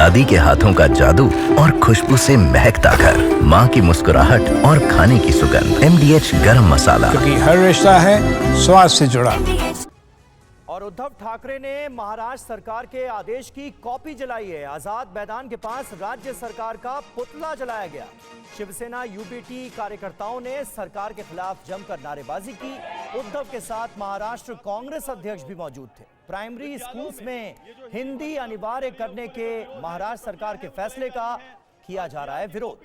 दादी के हाथों का जादू और खुशबू से महकता घर, माँ की मुस्कुराहट और खाने की सुगंध। MDH गरम मसाला, क्योंकि हर रिश्ता है स्वाद से जुड़ा। और उद्धव ठाकरे ने महाराष्ट्र सरकार के आदेश की कॉपी जलाई है। आजाद मैदान के पास राज्य सरकार का पुतला जलाया गया। शिवसेना यूबीटी कार्यकर्ताओं ने सरकार के खिलाफ जमकर नारेबाजी की। उद्धव के साथ महाराष्ट्र कांग्रेस अध्यक्ष भी मौजूद थे। प्राइमरी स्कूल्स में हिंदी अनिवार्य करने के महाराष्ट्र सरकार के फैसले का किया जा रहा है विरोध।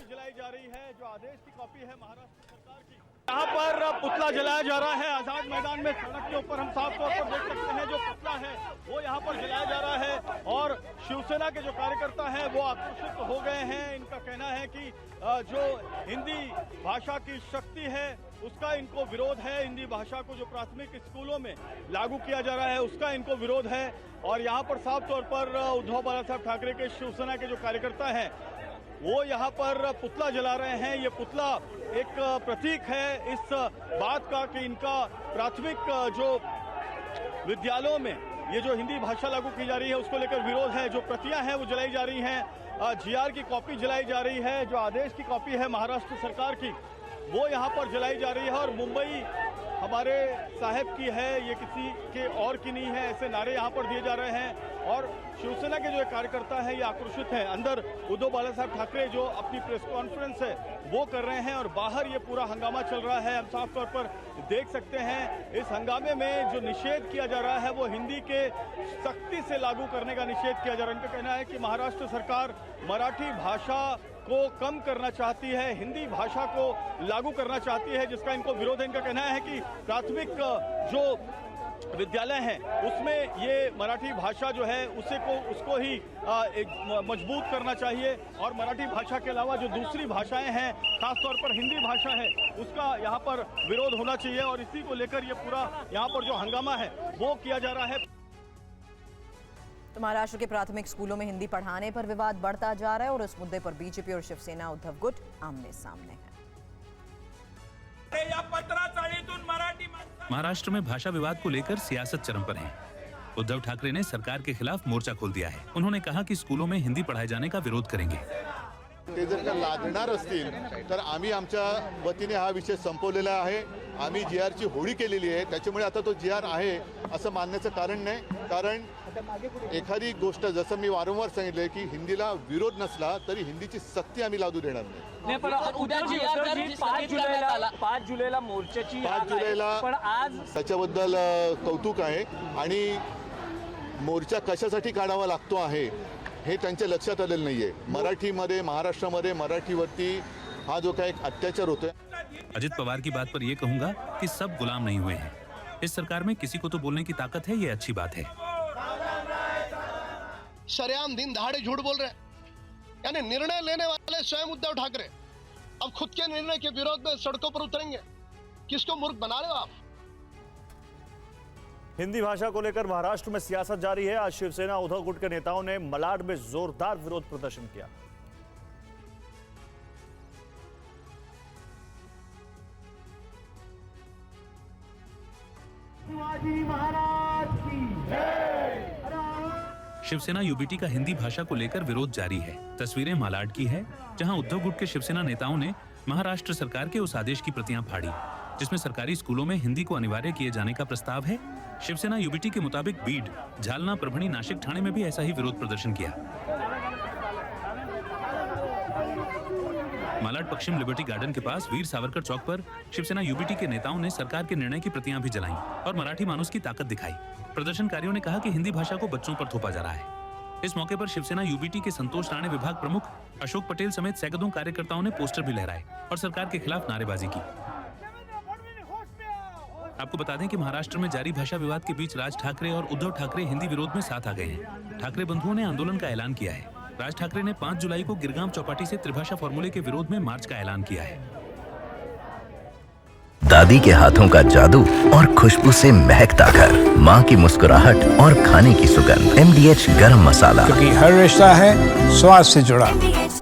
यहाँ पर पुतला जलाया जा रहा है। आजाद मैदान में सड़क के ऊपर हम साफ तौर पर देख सकते हैं जो पुतला है वो यहाँ पर जलाया जा रहा है और शिवसेना के जो कार्यकर्ता हैं वो आक्रोशित हो गए हैं। इनका कहना है कि जो हिंदी भाषा की शक्ति है उसका इनको विरोध है। हिंदी भाषा को जो प्राथमिक स्कूलों में लागू किया जा रहा है उसका इनको विरोध है। और यहाँ पर साफ तौर पर उद्धव बाला साहब ठाकरे के शिवसेना के जो कार्यकर्ता हैं वो यहाँ पर पुतला जला रहे हैं। ये पुतला एक प्रतीक है इस बात का कि इनका प्राथमिक जो विद्यालयों में ये जो हिंदी भाषा लागू की जा रही है उसको लेकर विरोध है। जो प्रतियां हैं वो जलाई जा रही हैं। GR की कॉपी जलाई जा रही है। जो आदेश की कॉपी है महाराष्ट्र सरकार की वो यहाँ पर जलाई जा रही है। और मुंबई हमारे साहब की है, ये किसी के और की नहीं है, ऐसे नारे यहाँ पर दिए जा रहे हैं। और शिवसेना के जो कार्यकर्ता हैं ये आक्रोशित हैं। अंदर उद्धव बाला साहब ठाकरे जो अपनी प्रेस कॉन्फ्रेंस है वो कर रहे हैं और बाहर ये पूरा हंगामा चल रहा है। हम साफ तौर पर देख सकते हैं इस हंगामे में जो निषेध किया जा रहा है वो हिंदी के सख्ती से लागू करने का निषेध किया जा रहा है। इनका कहना है कि महाराष्ट्र सरकार मराठी भाषा को कम करना चाहती है, हिंदी भाषा को लागू करना चाहती है, जिसका इनको विरोध है। इनका कहना है कि प्राथमिक जो विद्यालय हैं उसमें ये मराठी भाषा जो है उसको ही मजबूत करना चाहिए और मराठी भाषा के अलावा जो दूसरी भाषाएं हैं खासतौर पर हिंदी भाषा है उसका यहाँ पर विरोध होना चाहिए। और इसी को लेकर ये पूरा यहाँ पर जो हंगामा है वो किया जा रहा है। तो महाराष्ट्र के प्राथमिक स्कूलों में हिंदी पढ़ाने पर विवाद बढ़ता जा रहा है और इस मुद्दे पर बीजेपी और शिवसेना उद्धव गुट आमने सामने है। महाराष्ट्र में भाषा विवाद को लेकर सियासत चरम पर है। उद्धव ठाकरे ने सरकार के खिलाफ मोर्चा खोल दिया है। उन्होंने कहा कि स्कूलों में हिंदी पढ़ाए जाने का विरोध करेंगे। ते जर का लादणार असतील तर आम्ही आमच्या वतीने हा विषय संपवलेला आहे। आम्ही GR ची होळी केलेली आहे, त्याच्यामुळे आता तो GR आहे असं मानण्याचं कारण नाही। कारण एखादी गोष्ट जसं मी वारंवार सांगितलंय की हिंदीला विरोध नसला तरी हिंदीची सक्ती आम्ही लादू देणार नाही। पण उद्या 5 जुलैला मोर्चाची 5 जुलैला पण आज त्याच्याबद्दल कौतुक आहे आणि मोर्चा कशासाठी काढावा लागतो आहे हे त्यांच्या लक्षात आलेलं नाहीये। मराठीमध्ये महाराष्ट्रामध्ये मराठीवरती हा जो काही अत्याचार होतोय। अजित पवार की बात पर ये कहूंगा कि सब गुलाम नहीं हुए हैं। इस सरकार में किसी को तो बोलने की ताकत है, ये अच्छी बात है। सरेआम दिन दहाड़े झूठ बोल रहे हैं, यानी निर्णय लेने वाले स्वयं उद्धव ठाकरे अब खुद के निर्णय के विरोध में सड़कों पर उतरेंगे। किसको मूर्ख बना रहे हो आप? हिंदी भाषा को लेकर महाराष्ट्र में सियासत जारी है। आज शिवसेना उद्धव गुट के नेताओं ने मलाड में जोरदार विरोध प्रदर्शन किया। शिवसेना यूबीटी का हिंदी भाषा को लेकर विरोध जारी है। तस्वीरें मालाड की है जहां उद्धव गुट के शिवसेना नेताओं ने महाराष्ट्र सरकार के उस आदेश की प्रतियां फाड़ी जिसमें सरकारी स्कूलों में हिंदी को अनिवार्य किए जाने का प्रस्ताव है। शिवसेना यूबीटी के मुताबिक बीड, झालना, परभणी, नासिक, ठाणे में भी ऐसा ही विरोध प्रदर्शन किया। मालाड पश्चिम लिबर्टी गार्डन के पास वीर सावरकर चौक पर शिवसेना यूबीटी के नेताओं ने सरकार के निर्णय की प्रतियां भी जलाईं और मराठी मानुस की ताकत दिखाई। प्रदर्शनकारियों ने कहा कि हिंदी भाषा को बच्चों पर थोपा जा रहा है। इस मौके पर शिवसेना यूबीटी के संतोष राणे विभाग प्रमुख अशोक पटेल समेत सैकड़ों कार्यकर्ताओं ने पोस्टर भी लहराए और सरकार के खिलाफ नारेबाजी की। आपको बता दें कि महाराष्ट्र में जारी भाषा विवाद के बीच राज ठाकरे और उद्धव ठाकरे हिंदी विरोध में साथ आ गए हैं। ठाकरे बंधुओं ने आंदोलन का ऐलान किया है। राज ठाकरे ने 5 जुलाई को गिरगांव चौपाटी से त्रिभाषा फॉर्मूले के विरोध में मार्च का ऐलान किया है। दादी के हाथों का जादू और खुशबू से महकता घर, माँ की मुस्कुराहट और खाने की सुगंध। MDH गरम मसाला, क्योंकि हर रिश्ता है स्वाद से जुड़ा।